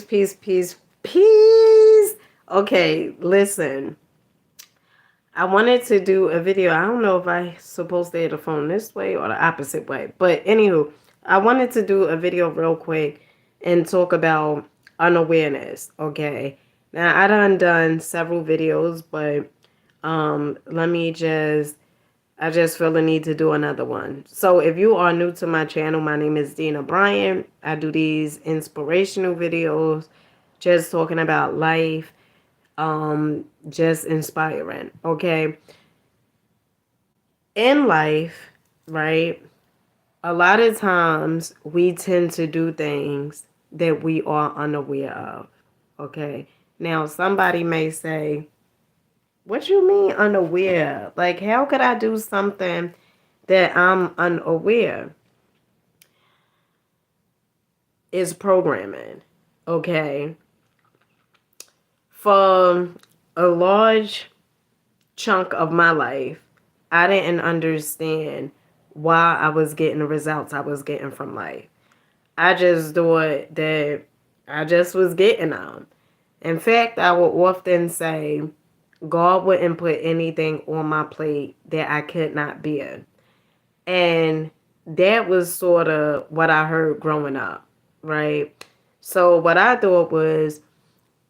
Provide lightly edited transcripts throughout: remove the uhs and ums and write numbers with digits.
Peace, peace, peace. Okay, listen. I wanted to do a video. I don't know if I supposed to hit the phone this way or the opposite way. But anywho, I wanted to do a video real quick and talk about unawareness. Okay. Now I done several videos, but let me just I just feel the need to do another one. So if you are new to my channel, my name is Dina Bryant. I do these inspirational videos, just talking about life, just inspiring. Okay. In life, right? A lot of times we tend to do things that we are unaware of. Okay. Now somebody may say, what you mean unaware? Like, how could I do something that I'm unaware? Is programming. Okay. For a large chunk of my life, I didn't understand why I was getting the results I was getting from life. I just thought that I just was getting them. In fact, I would often say, God wouldn't put anything on my plate that I could not bear. And that was sort of what I heard growing up, right? So what I thought was,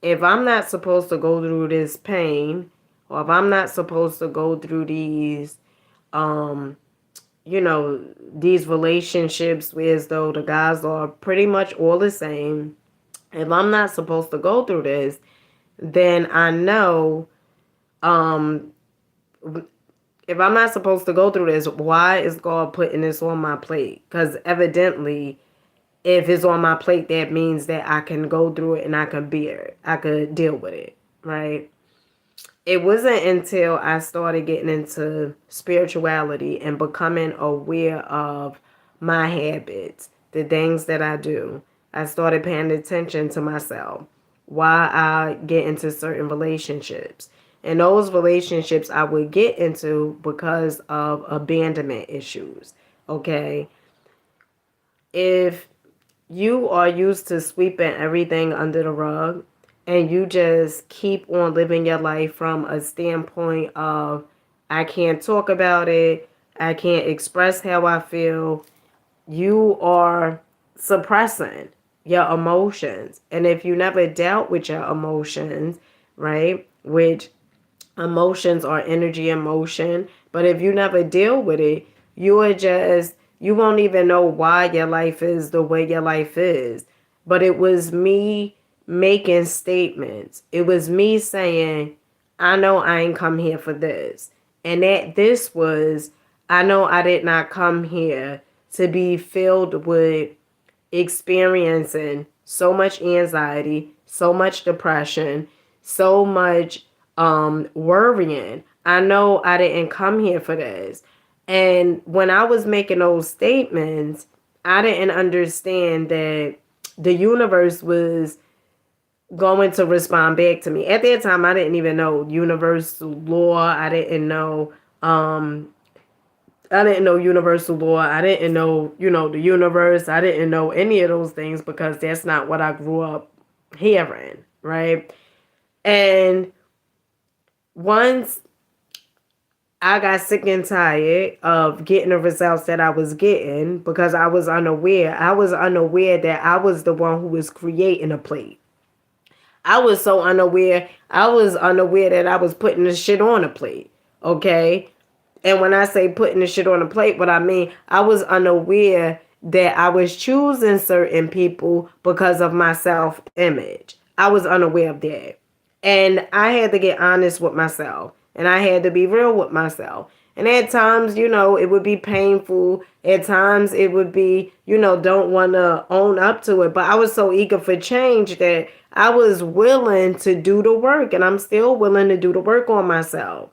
if I'm not supposed to go through this pain, or if I'm not supposed to go through these, um, these relationships as though the guys are pretty much all the same, if I'm not supposed to go through this, then I know, um, if I'm not supposed to go through this, why is God putting this on my plate? Because evidently, if it's on my plate, that means that I can go through it and I can bear it. I could deal with it, right? It wasn't until I started getting into spirituality and becoming aware of my habits, the things that I do. I started paying attention to myself, why I get into certain relationships. And those relationships I would get into because of abandonment issues. Okay. If you are used to sweeping everything under the rug and you just keep on living your life from a standpoint of, I can't talk about it, I can't express how I feel, you are suppressing your emotions. And if you never dealt with your emotions, right, which emotions are energy in motion, but if you never deal with it, you won't even know why your life is the way your life is. But it was me making statements. It was me saying, I know I ain't come here for this. And that this was, I know I did not come here to be filled with experiencing so much anxiety, so much depression, so much worrying. I know I didn't come here for this. And when I was making those statements, I didn't understand that the universe was going to respond back to me. At that time, I didn't even know universal law. I didn't know universal law. I didn't know, the universe. I didn't know any of those things because that's not what I grew up hearing, right? And once I got sick and tired of getting the results that I was getting because I was unaware. I was unaware that I was the one who was creating a plate. I was so unaware. I was unaware that I was putting the shit on a plate. Okay. And when I say putting the shit on a plate, what I mean, I was unaware that I was choosing certain people because of my self image. I was unaware of that. And I had to get honest with myself. And I had to be real with myself. And at times, it would be painful. At times, it would be, don't want to own up to it. But I was so eager for change that I was willing to do the work. And I'm still willing to do the work on myself.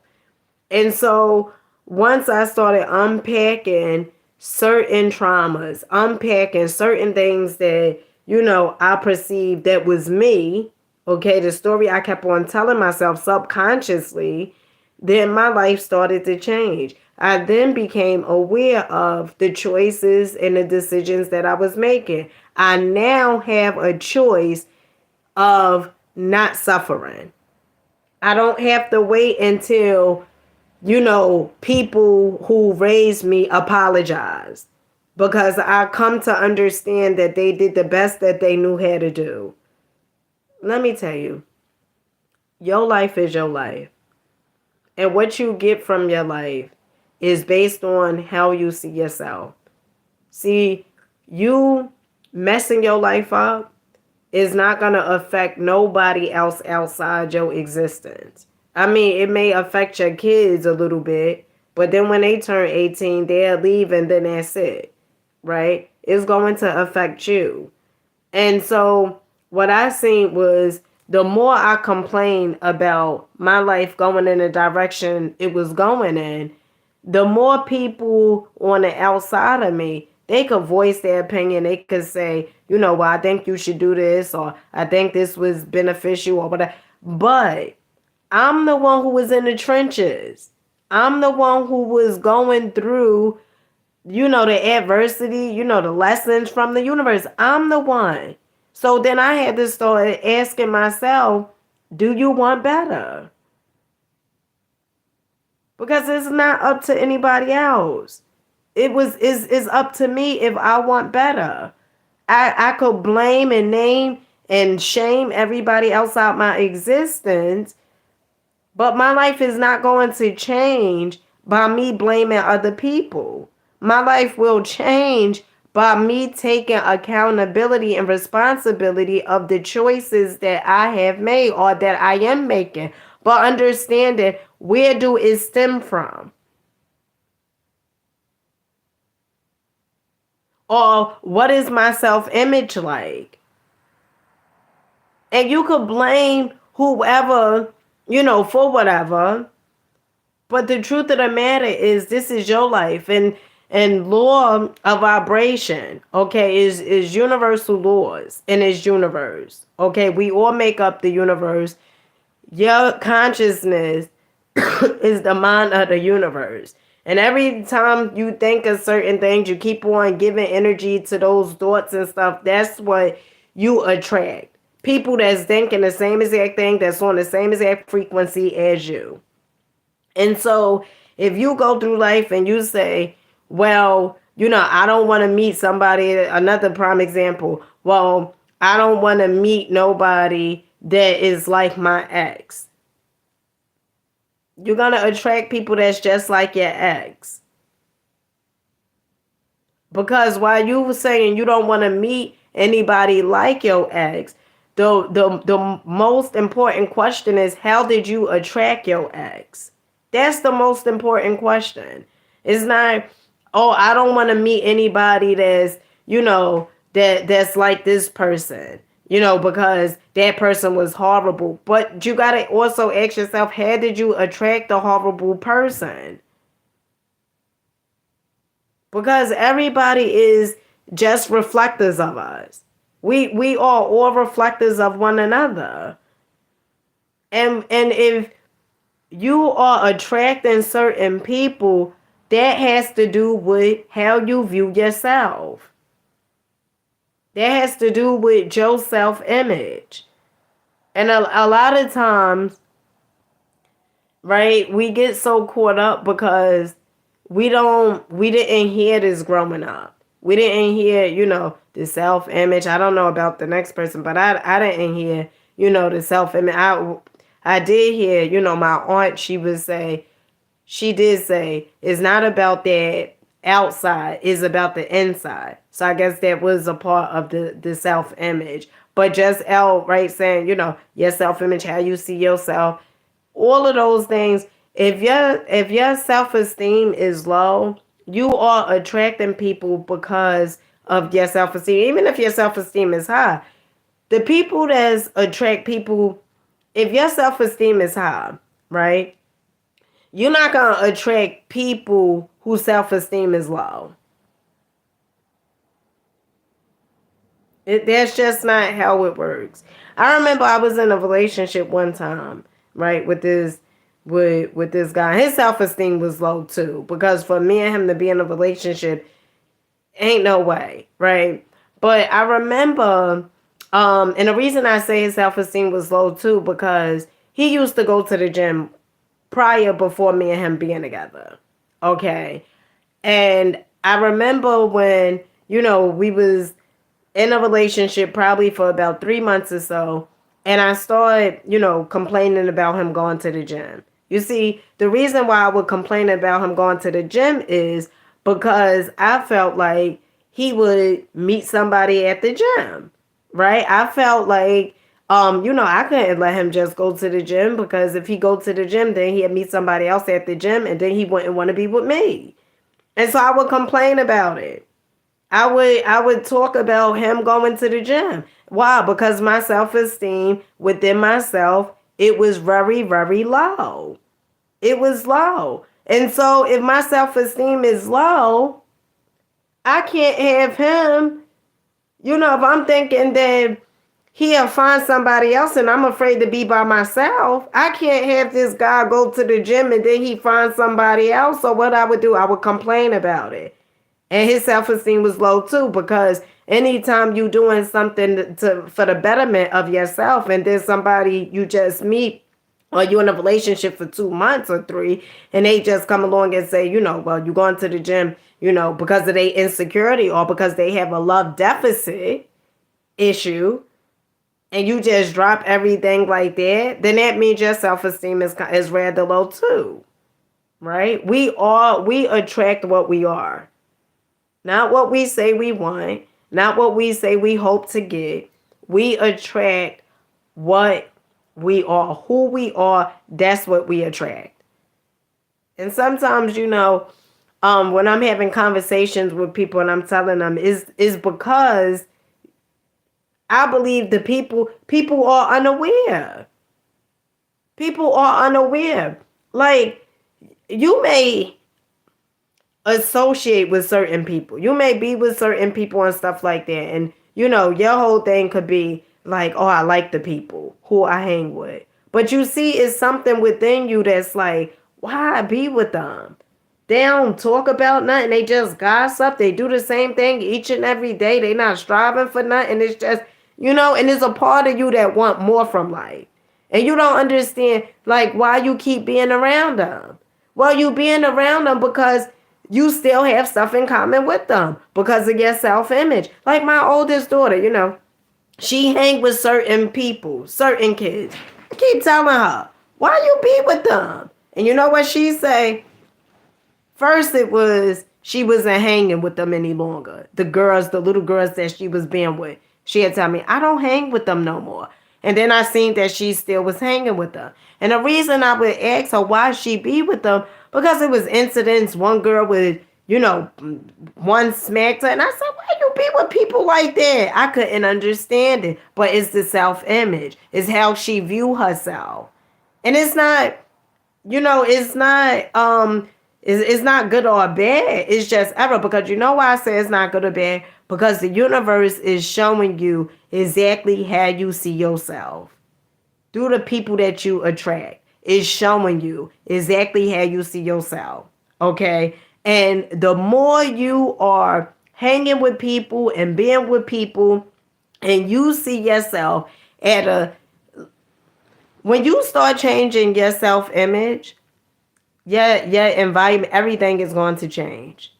And so once I started unpacking certain traumas, unpacking certain things that, I perceived that was me, okay, the story I kept on telling myself subconsciously, then my life started to change. I then became aware of the choices and the decisions that I was making. I now have a choice of not suffering. I don't have to wait until, people who raised me apologize, because I come to understand that they did the best that they knew how to do. Let me tell you, your life is your life. And what you get from your life is based on how you see yourself. See, you messing your life up is not going to affect nobody else outside your existence. I mean, it may affect your kids a little bit, but then when they turn 18, they'll leave and then that's it, right? It's going to affect you. And so what I seen was, the more I complained about my life going in the direction it was going in, the more people on the outside of me, they could voice their opinion. They could say, well, I think you should do this, or I think this was beneficial, or whatever. But I'm the one who was in the trenches. I'm the one who was going through, the adversity, the lessons from the universe. I'm the one. So then I had to start asking myself, do you want better? Because it's not up to anybody else. It's up to me if I want better. I could blame and name and shame everybody else out my existence, but my life is not going to change by me blaming other people. My life will change by me taking accountability and responsibility of the choices that I have made or that I am making, but understanding, where do it stem from? Or what is my self-image like? And you could blame whoever, for whatever. But the truth of the matter is, this is your life. And law of vibration, okay, is universal laws in its universe. Okay, we all make up the universe. Your consciousness is the mind of the universe. And every time you think of certain things, you keep on giving energy to those thoughts and stuff. That's what you attract. People that's thinking the same exact thing, that's on the same exact frequency as you. And so if you go through life and you say, well, I don't want to meet somebody, another prime example, well, I don't want to meet nobody that is like my ex. You're going to attract people that's just like your ex. Because while you were saying you don't want to meet anybody like your ex, the most important question is, how did you attract your ex? That's the most important question. It's not, oh, I don't want to meet anybody that's, that's like this person, because that person was horrible. But you got to also ask yourself, how did you attract the horrible person? Because everybody is just reflectors of us. We are all reflectors of one another. And if you are attracting certain people, that has to do with how you view yourself. That has to do with your self-image. And a lot of times, right, we get so caught up because we didn't hear this growing up. We didn't hear, the self-image. I don't know about the next person, but I didn't hear, the self-image. I did hear, my aunt, she did say, it's not about that outside, it's about the inside. So I guess that was a part of the self-image. But just outright saying, your self-image, how you see yourself, all of those things, if your self-esteem is low, you are attracting people because of your self-esteem. Even if your self-esteem is high, the people that attract people, if your self-esteem is high, right, you're not going to attract people whose self-esteem is low. That's just not how it works. I remember I was in a relationship one time, right, with this guy. His self-esteem was low too, because for me and him to be in a relationship, ain't no way, right? But I remember And the reason I say his self-esteem was low too, because he used to go to the gym prior before me and him being together. Okay. And I remember when, we was in a relationship probably for about 3 months or so. And I started, complaining about him going to the gym. You see, the reason why I would complain about him going to the gym is because I felt like he would meet somebody at the gym, right? I felt like, I couldn't let him just go to the gym, because if he go to the gym, then he'd meet somebody else at the gym, and then he wouldn't want to be with me. And so I would complain about it. I would talk about him going to the gym. Why? Because my self-esteem within myself, it was very, very low. It was low. And so if my self-esteem is low, I can't have him. If I'm thinking that he'll find somebody else and I'm afraid to be by myself, I can't have this guy go to the gym and then he finds somebody else. So what I would do, I would complain about it. And his self-esteem was low too, because anytime you doing something for the betterment of yourself, and there's somebody you just meet, or you're in a relationship for 2 months or 3, and they just come along and say, well, you're going to the gym, because of their insecurity or because they have a love deficit issue, and you just drop everything like that, then that means your self-esteem is rather low too, right? We attract what we are. Not what we say we want, not what we say we hope to get. We attract what we are, who we are. That's what we attract. And sometimes, when I'm having conversations with people and I'm telling them, is because I believe the people are unaware. People are unaware. Like, you may associate with certain people. You may be with certain people and stuff like that. And, your whole thing could be like, oh, I like the people who I hang with. But you see, it's something within you that's like, why be with them? They don't talk about nothing. They just gossip. They do the same thing each and every day. They not striving for nothing. It's just, and there's a part of you that want more from life. And you don't understand, like, why you keep being around them. Well, you being around them because you still have stuff in common with them because of your self-image. Like my oldest daughter, she hang with certain people, certain kids. I keep telling her, why you be with them? And you know what she say? First it was, she wasn't hanging with them any longer. The little girls that she was being with. She had told me, I don't hang with them no more. And then I seen that she still was hanging with them. And the reason I would ask her why she be with them, because it was incidents. One girl would, one smacked her. And I said, why you be with people like that? I couldn't understand it. But it's the self-image. It's how she view herself. And it's not, it's not good or bad. It's just error. Because you know why I say it's not good or bad? Because the universe is showing you exactly how you see yourself. Through the people that you attract. Is showing you exactly how you see yourself. Okay? And the more you are hanging with people and being with people, and you see yourself when you start changing your self-image, your environment, everything is going to change.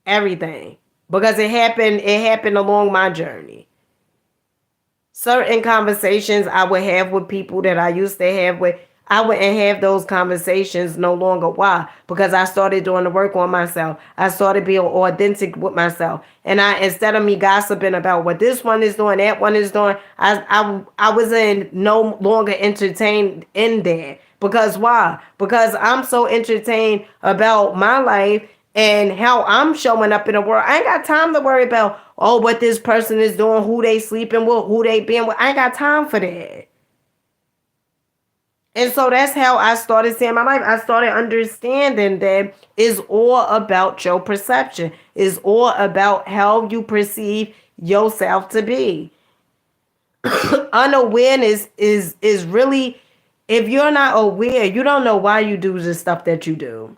Everything. Because it happened along my journey. Certain conversations I would have with people that I used to have with, I wouldn't have those conversations no longer. Why? Because I started doing the work on myself. I started being authentic with myself. And instead of me gossiping about what this one is doing, that one is doing, I wasn't no longer entertained in that. Because why? Because I'm so entertained about my life and how I'm showing up in the world. I ain't got time to worry about, what this person is doing, who they sleeping with, who they being with. I ain't got time for that. And so that's how I started seeing my life. I started understanding that it's all about your perception. It's all about how you perceive yourself to be. Unawareness is really, if you're not aware, you don't know why you do the stuff that you do.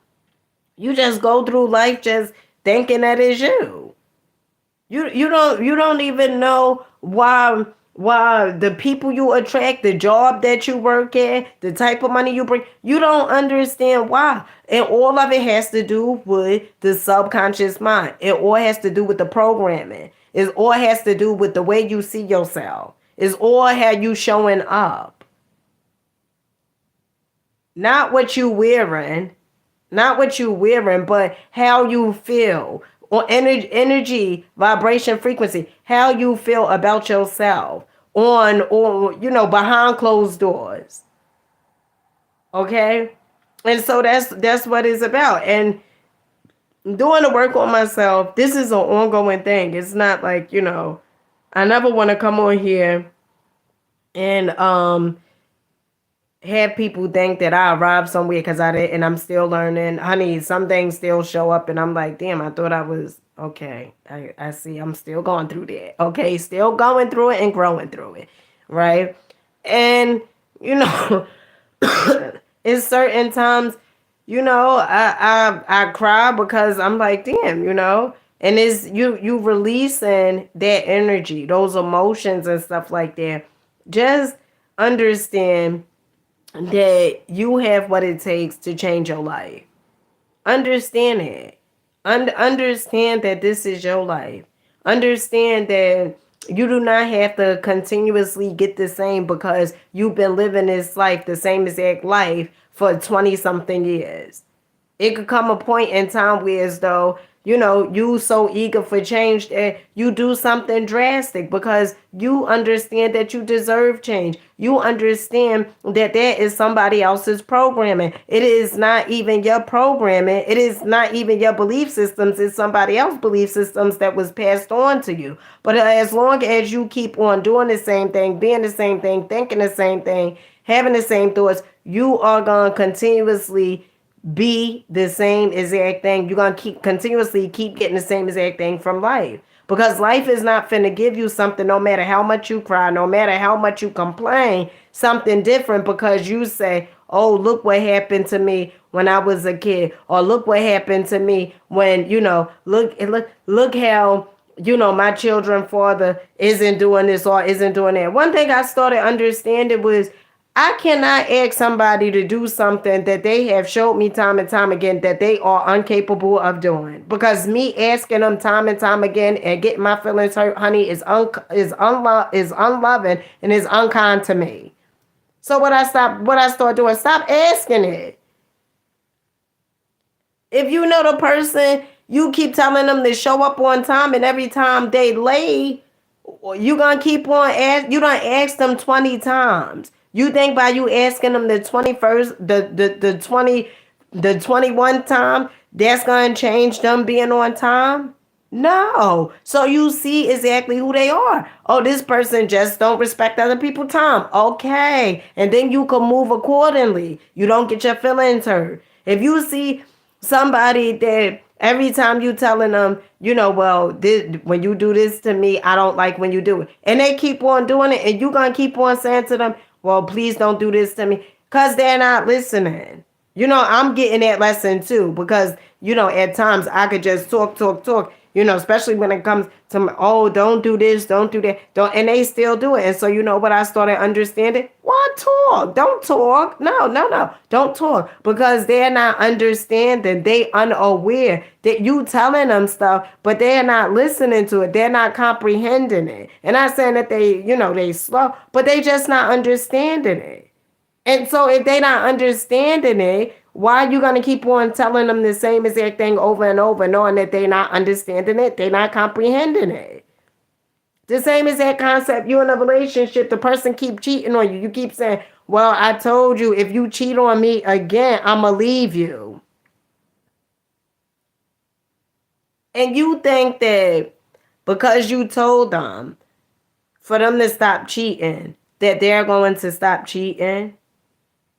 You just go through life just thinking that it's you. You don't even know why Why the people you attract, the job that you work at, the type of money you bring, you don't understand why. And all of it has to do with the subconscious mind. It all has to do with the programming. It all has to do with the way you see yourself. It's all how you showing up. Not what you wearing, not what you wearing, but how you feel. Or energy, vibration, frequency, how you feel about yourself behind closed doors. Okay? And so that's what it's about. And doing the work on myself, this is an ongoing thing. It's not like, I never want to come on here and have people think that I arrived somewhere because I did, and I'm still learning. Honey, some things still show up, and I'm like, damn, I thought I was okay. I see, I'm still going through that. Okay, still going through it and growing through it, right? And in certain times, I cry because I'm like, damn, and it's you releasing that energy, those emotions and stuff like that. Just understand that you have what it takes to change your life. Understand it. Understand that this is your life. Understand that you do not have to continuously get the same because you've been living this life, the same exact life, for 20 something years. It could come a point in time where as though, you so eager for change that you do something drastic because you understand that you deserve change. You understand that that is somebody else's programming. It is not even your programming. It is not even your belief systems. It's somebody else's belief systems that was passed on to you. But as long as you keep on doing the same thing, being the same thing, thinking the same thing, having the same thoughts, you are going to continuously be the same exact thing. You're going to continuously keep getting the same exact thing from life. Because life is not finna give you something, no matter how much you cry, no matter how much you complain, something different because you say, oh, look what happened to me when I was a kid. Or look what happened to me when, look how, my children father isn't doing this or isn't doing that. One thing I started understanding was I cannot ask somebody to do something that they have showed me time and time again that they are incapable of doing. Because me asking them time and time again and getting my feelings hurt, honey, is unloving and is unkind to me. So what I start doing, stop asking it. If you know the person, you keep telling them to show up on time, and every time they late, you gonna keep on you don't ask them 20 times. You think by you asking them the 21st, the 21 time, that's gonna change them being on time? No. So you see exactly who they are. Oh, this person just don't respect other people's time. Okay. And then you can move accordingly. You don't get your feelings hurt. If you see somebody that every time you telling them, when you do this to me, I don't like when you do it. And they keep on doing it, and you going to keep on saying to them, well, please don't do this to me, because they're not listening. I'm getting that lesson too, because, at times I could just talk, especially when it comes to, oh, don't do this, don't do that, and they still do it. And so, what I started understanding? Why talk? Don't talk. No, don't talk, because they're not understanding. They unaware that you telling them stuff, but they're not listening to it. They're not comprehending it. And I'm saying that they slow, but they just not understanding it. And so if they not understanding it, why are you going to keep on telling them the same exact thing over and over, knowing that they're not understanding it, they're not comprehending it? The same exact concept, you in a relationship, the person keep cheating on you. You keep saying, well, I told you, if you cheat on me again, I'm going to leave you. And you think that because you told them for them to stop cheating, that they're going to stop cheating?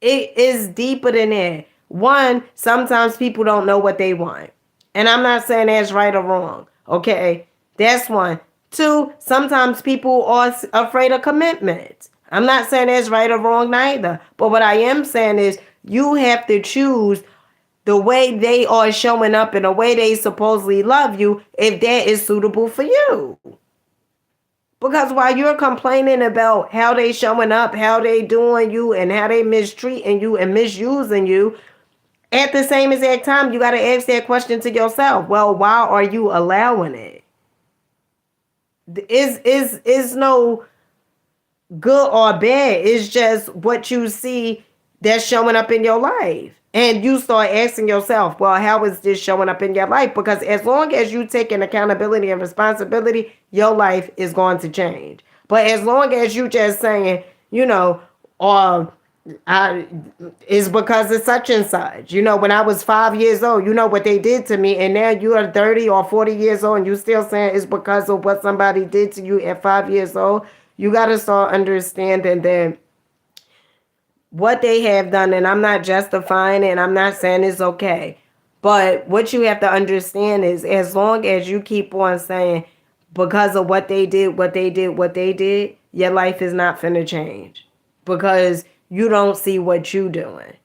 It is deeper than that. One, sometimes people don't know what they want. And I'm not saying that's right or wrong. Okay? That's one. Two, sometimes people are afraid of commitment. I'm not saying that's right or wrong neither. But what I am saying is you have to choose the way they are showing up and the way they supposedly love you if that is suitable for you. Because while you're complaining about how they showing up, how they doing you, and how they mistreating you and misusing you, at the same exact time, you got to ask that question to yourself. Well, why are you allowing it? Is no good or bad. It's just what you see that's showing up in your life. And you start asking yourself, well, how is this showing up in your life? Because as long as you take an accountability and responsibility, your life is going to change. But as long as you just saying, or it's because of such and such. When I was 5 years old, you know what they did to me, and now you are 30 or 40 years old, and you still saying it's because of what somebody did to you at 5 years old. You got to start understanding that what they have done, and I'm not justifying it, and I'm not saying it's okay. But what you have to understand is as long as you keep on saying because of what they did, your life is not finna change. Because you don't see what you doing.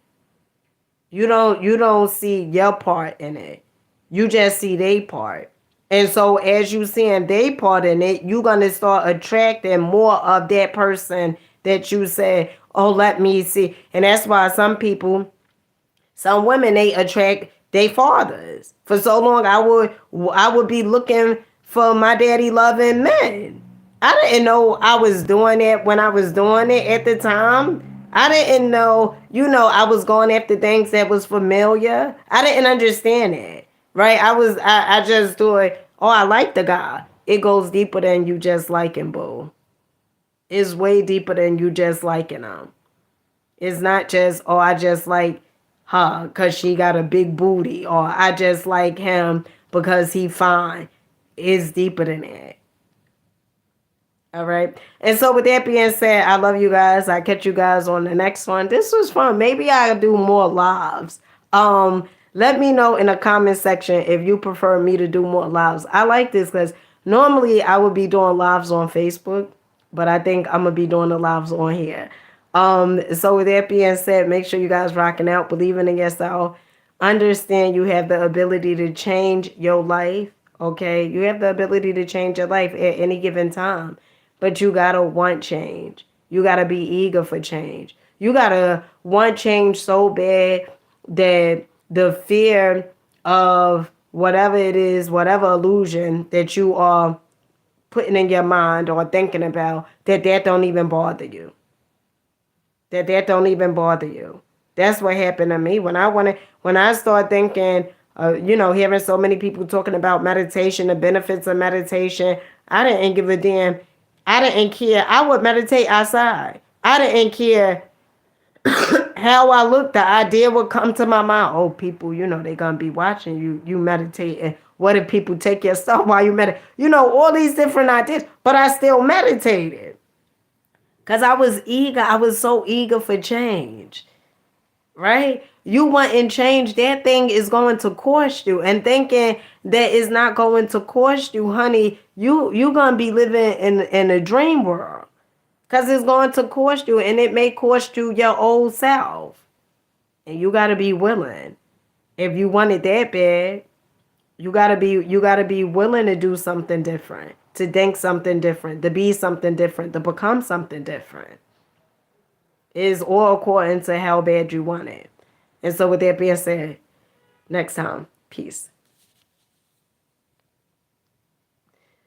You don't see your part in it. You just see their part. And so as you seeing their part in it, you're gonna start attracting more of that person that you say, oh, let me see. And that's why some women, they attract their fathers. For so long I would be looking for my daddy loving men. I didn't know I was doing it when I was doing it at the time. I didn't know, I was going after things that was familiar. I didn't understand it, right? I just thought, oh, I like the guy. It goes deeper than you just liking, boo. It's way deeper than you just liking him. It's not just, oh, I just like her because she got a big booty, or I just like him because he fine. It's deeper than that. All right. And so with that being said, I love you guys. I catch you guys on the next one. This was fun. Maybe I'll do more lives. Let me know in the comment section if you prefer me to do more lives. I like this because normally I would be doing lives on Facebook, but I think I'm gonna be doing the lives on here. So with that being said, make sure you guys rocking out, believing in yourself. Understand you have the ability to change your life. Okay, you have the ability to change your life at any given time. But you gotta want change. You gotta be eager for change. You gotta want change so bad that the fear of whatever it is, whatever illusion that you are putting in your mind or thinking about, that don't even bother you. That don't even bother you. That's what happened to me when I start thinking, hearing so many people talking about meditation, the benefits of meditation. I didn't give a damn. I didn't care. I would meditate outside. I didn't care how I looked. The idea would come to my mind. Oh, people, they're going to be watching you. You meditate. And what if people take your stuff while you meditate? All these different ideas. But I still meditated. Because I was eager. I was so eager for change. Right? You wanting change, that thing is going to cost you. And thinking that it's not going to cost you, honey, you going to be living in a dream world. Because it's going to cost you, and it may cost you your old self. And you got to be willing. If you want it that bad, you got to be willing to do something different, to think something different, to be something different, to become something different. Is all according to how bad you want it. And so with that being said, next time, peace.